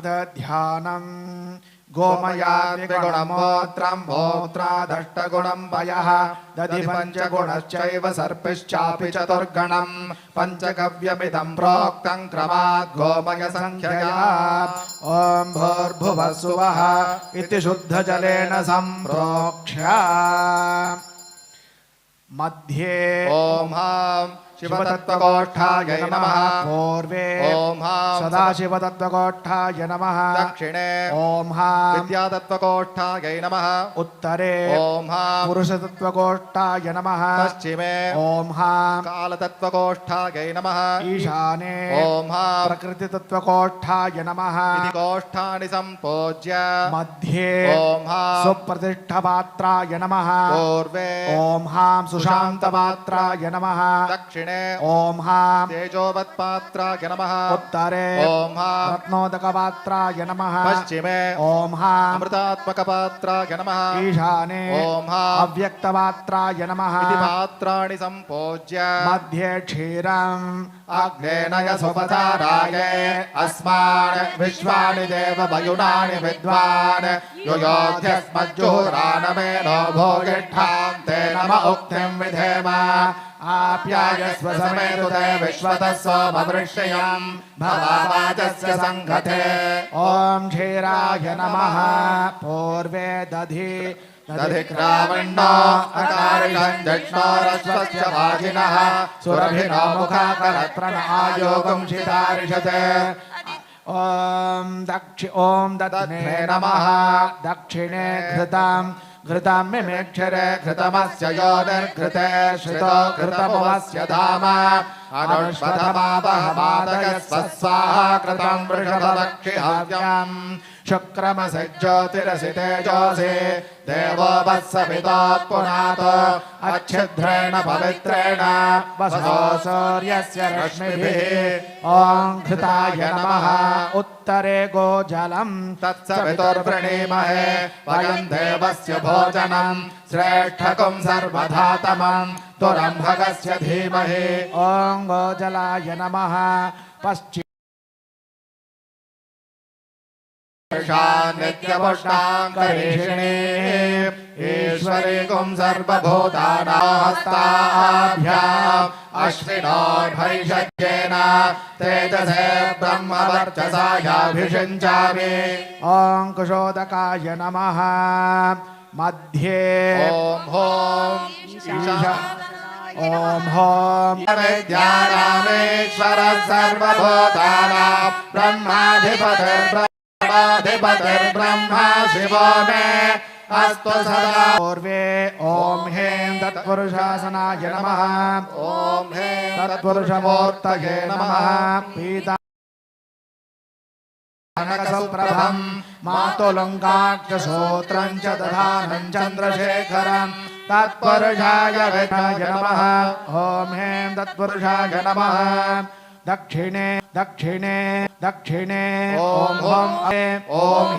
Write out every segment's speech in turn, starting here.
अध ध्यानं गोमयाद्विगुणमोत्रं मोत्रादष्टगुणं पयः दधि पञ्चगुणश्चैव सर्पिश्चापि चतुर्गणं पञ्चगव्यमिदं प्रोक्तं क्रमात् गोमयसंख्यया ॐ भूर्भुवः सुवः इति शुद्धजलेन सम्प्रोक्ष्य मध्ये ॐ शिवतत्त्वगोष्ठाय नमः। पूर्वे ॐ सदाशिवतत्त्वगोष्ठाय नमः। दक्षिणे ॐ विद्यातत्त्वगोष्ठाय नमः। उत्तरे ॐ पुरुषतत्त्वगोष्ठाय नमः। पश्चिमे ॐ कालतत्त्वगोष्ठाय नमः। ईशाने ॐ प्रकृतितत्त्वगोष्ठाय नमः। इति गोष्ठानि सम्पूज्य मध्ये ॐ सुप्रतिष्ठपात्राय नमः। पूर्वे ॐ सुशान्तपात्राय नमः। दक्षिणे ॐ तेजोवत्पात्राय नमः। उत्तरे ॐ रत्नोदकपात्राय नमः। पश्चिमे ॐ अमृतात्मकपात्राय नमः। ईशाने ॐ अव्यक्तपात्राय नमः। इति पात्राणि सम्पूज्य मध्ये क्षीरम् अग्नेनय सुपधाराय अस्मान् विश्वानि देव वयुनानि विद्वान् युयोध्यस्मज्जुहुरानमेनो भोगिष्ठां ते नम उक्तिं विधेम आप्यायस्व समेतुते विश्वतः सोमवृष्यं भवावाचस्य सङ्गते ॐ क्षीराय नमः। पूर्वे दधि दधिक्रावण्णो अकारिणं जष्णोरश्वस्य वाजिनः सुरभिनो मुखाकरत्रणआयोगं शितारिषते ॐ दत्ने नमः। दक्षिणे घृतं मिमेक्षरे घृतमस्य योनिर्घृते श्रितो घृतमुवस्य धाम अनुष्वधमावहमादयस्व स्वाहा कृतं वृषभदक्षिहाव्यम् शुक्रमसि ज्योतिरसि तेजोसि देवो वत्सवितो पुनातो अच्छिद्रेण पवित्रेण वसो सूर्यस्य रश्मिभिः ॐ घृताय नमः। उत्तरे गोजलं तत्सवितुर्वृणीमहे वयं देवस्य भोजनं श्रेष्ठकं सर्वधातमं तुरम्भगस्य धीमहि ॐ गोजलाय नमः। पश्चिम नित्यपुष्टाङ्करेषिणे ईश्वरीकुं सर्वभूतानास्ताभ्याम् अश्विनोर्भैषज्येन तेजसे ब्रह्मवर्चसायाभिषिञ्चामि ॐ कुशोदकाय नमः। मध्ये ॐ विद्यारामेश्वरः सर्वभूतानां ब्रह्माधिपतिर्ब्रह्मा शिवो मे अस्तु सदा। पूर्वे ॐ ह्रीं तत्पुरुषासनाय नमः। ॐ ह्रीं तत्पुरुषमूर्तये नमः। पीताम्बरं मातुलङ्काक्षसूत्रं च दधानं चन्द्रशेखरं तत्पुरुषाय विद्महे नमः। ॐ ह्रीं तत्पुरुषाय नमः। दक्षिणे ॐ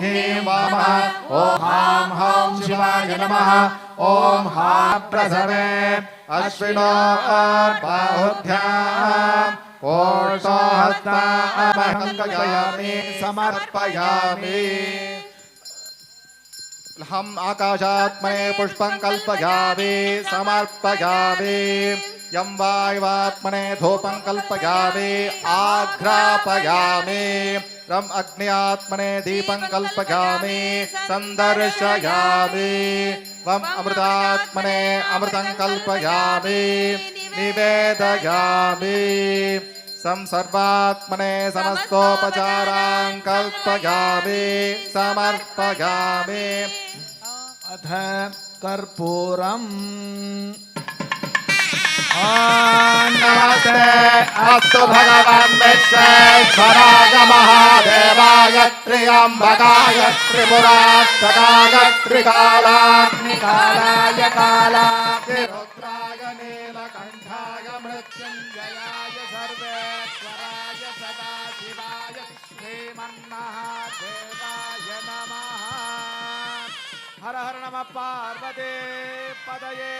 ह्रीं वामः ॐ हौं शिवाय नमः। ॐ प्रसवे अश्विनो बाहुभ्याम् ओषोहस्तामहङ्कयामि समर्पयामि। हम आकाशात्मने पुष्पं कल्पयामि समर्पयामि। यं वायुवात्मने धूपं कल्पयामि आघ्रापयामि। रम अग्न्यात्मने दीपं कल्पयामि संदर्शयामि। वम अमृतात्मने अमृतं कल्पयामि निवेदयामि। सर्वात्मने समस्तोपचारान् कल्पयामि समर्पयामि। अथ कर्पूरम् नमस्ते अस्तु भगवान् विश्वेश्वराय महादेवाय त्र्यम्बकाय त्रिपुरान्तकाय त्रिकालाग्निकालाय कालाग्निरुद्राय नीलकण्ठाय मृत्युञ्जयाय सर्वेश्वराय सदाशिवाय श्रीमन्महादेवाय नमः। हर हर नमः पार्वती पदये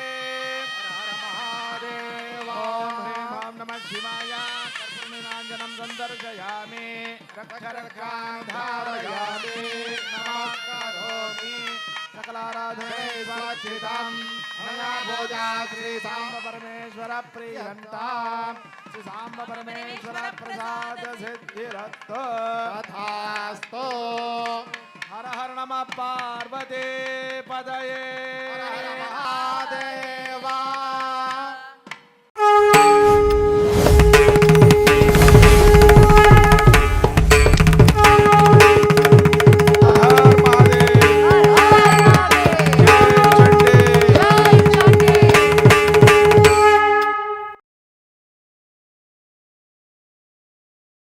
हर हर महादेव। ॐ ह्रीं नमः शिवाय कर्पूरनीराञ्जनं संदर्शयामि रक्षरक्षान् धारयामि नमः करोमि सकलाराधने स्वाचिताम् अनया भोजा श्री सांब परमेश्वर प्रियन्ताम् श्री सांब परमेश्वर प्रसाद सिद्धिरस्तु तथास्तु हर हर नमः पार्वती पदये महादेव